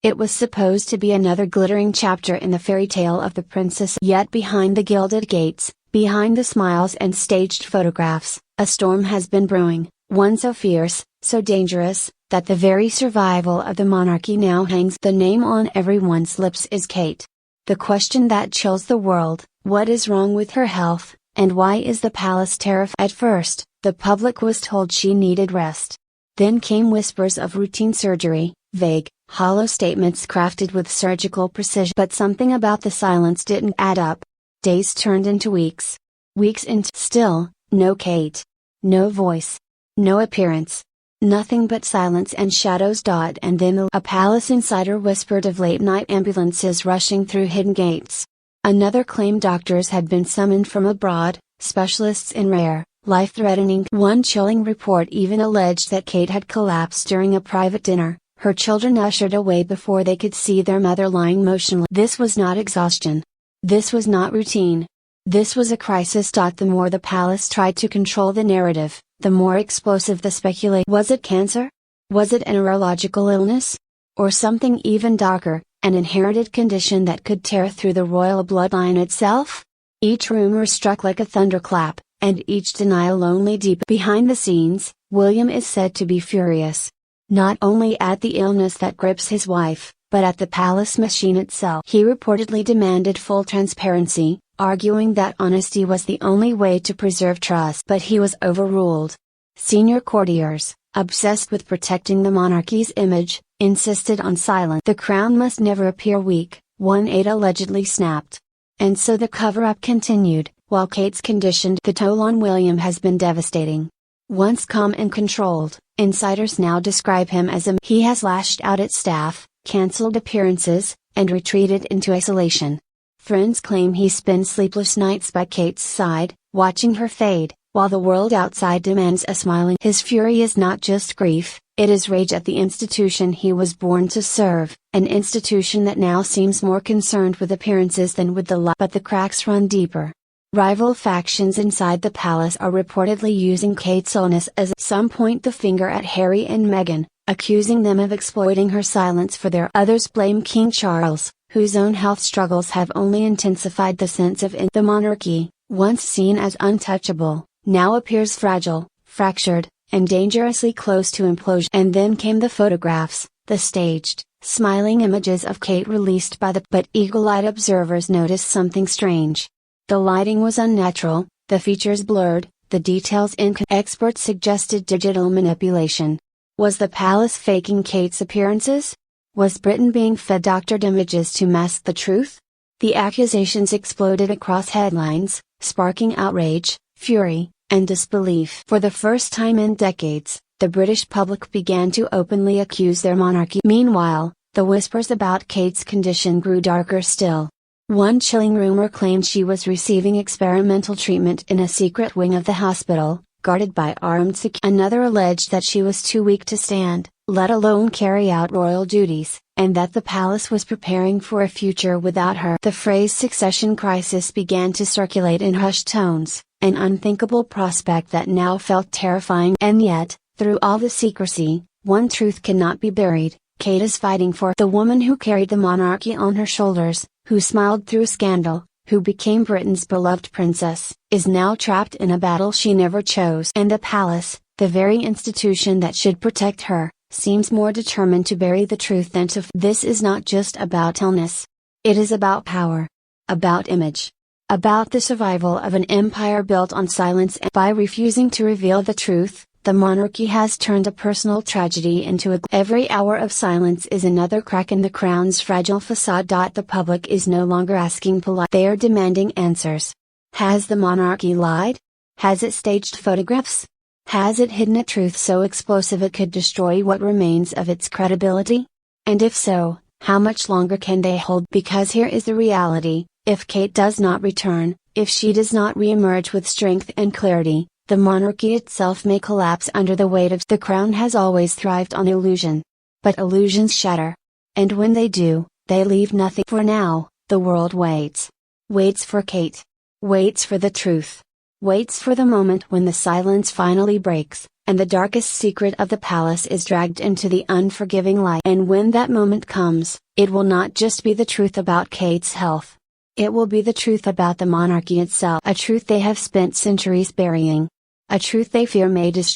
It was supposed to be another glittering chapter in the fairy tale of the princess. Yet behind the gilded gates, behind the smiles and staged photographs, a storm has been brewing, one so fierce, so dangerous, that the very survival of the monarchy now hangs. The name on everyone's lips is Kate. The question that chills the world: what is wrong with her health, and why is the palace terrified? At first, the public was told she needed rest. Then came whispers of routine surgery, vague, hollow statements crafted with surgical precision. But something about the silence didn't add up. Days turned into weeks. Weeks into still, no Kate. No voice. No appearance. Nothing but silence and shadows. And then a palace insider whispered of late-night ambulances rushing through hidden gates. Another claimed doctors had been summoned from abroad, specialists in rare, life-threatening. One chilling report even alleged that Kate had collapsed during a private dinner, her children ushered away before they could see their mother lying motionless. This was not exhaustion. This was not routine. This was a crisis. The more the palace tried to control the narrative, the more explosive the speculation. Was it cancer? Was it a neurological illness? Or something even darker, an inherited condition that could tear through the royal bloodline itself? Each rumor struck like a thunderclap, and each denial only deepened. Behind the scenes, William is said to be furious. Not only at the illness that grips his wife, but at the palace machine itself. He reportedly demanded full transparency, arguing that honesty was the only way to preserve trust. But he was overruled. Senior courtiers, obsessed with protecting the monarchy's image, insisted on silence. The crown must never appear weak, one aide allegedly snapped. And so the cover-up continued, while Kate's condition. The toll on William has been devastating. Once calm and controlled, insiders now describe him as he has lashed out at staff, cancelled appearances, and retreated into isolation. Friends claim he spends sleepless nights by Kate's side, watching her fade, while the world outside demands a smiling. His fury is not just grief, it is rage at the institution he was born to serve, an institution that now seems more concerned with appearances than with the light. But the cracks run deeper. Rival factions inside the palace are reportedly using Kate's illness as some point the finger at Harry and Meghan, accusing them of exploiting her silence for their. Others blame King Charles, whose own health struggles have only intensified the sense of the monarchy, once seen as untouchable, now appears fragile, fractured, and dangerously close to implosion. And then came the photographs, the staged, smiling images of Kate released by the. But eagle-eyed observers noticed something strange. The lighting was unnatural, the features blurred, the details Experts suggested digital manipulation. Was the palace faking Kate's appearances? Was Britain being fed doctored images to mask the truth? The accusations exploded across headlines, sparking outrage, fury, and disbelief. For the first time in decades, the British public began to openly accuse their monarchy. Meanwhile, the whispers about Kate's condition grew darker still. One chilling rumor claimed she was receiving experimental treatment in a secret wing of the hospital, guarded by armed security. Another alleged that she was too weak to stand, let alone carry out royal duties, and that the palace was preparing for a future without her. The phrase succession crisis began to circulate in hushed tones, an unthinkable prospect that now felt terrifying. And yet, through all the secrecy, one truth cannot be buried: Kate is fighting for the woman who carried the monarchy on her shoulders, who smiled through scandal, who became Britain's beloved princess, is now trapped in a battle she never chose. And the palace, the very institution that should protect her, seems more determined to bury the truth than to. This is not just about illness. It is about power. About image. About the survival of an empire built on silence. And by refusing to reveal the truth, the monarchy has turned a personal tragedy into a. Every hour of silence is another crack in the crown's fragile facade. The public is no longer asking polite. They are demanding answers. Has the monarchy lied? Has it staged photographs? Has it hidden a truth so explosive it could destroy what remains of its credibility? And if so, how much longer can they hold? Because here is the reality: if Kate does not return, if she does not re-emerge with strength and clarity, the monarchy itself may collapse under the weight of. The crown has always thrived on illusion. But illusions shatter. And when they do, they leave nothing. For now, the world waits. Waits for Kate. Waits for the truth. Waits for the moment when the silence finally breaks, and the darkest secret of the palace is dragged into the unforgiving light. And when that moment comes, it will not just be the truth about Kate's health. It will be the truth about the monarchy itself. A truth they have spent centuries burying. A truth they fear may destroy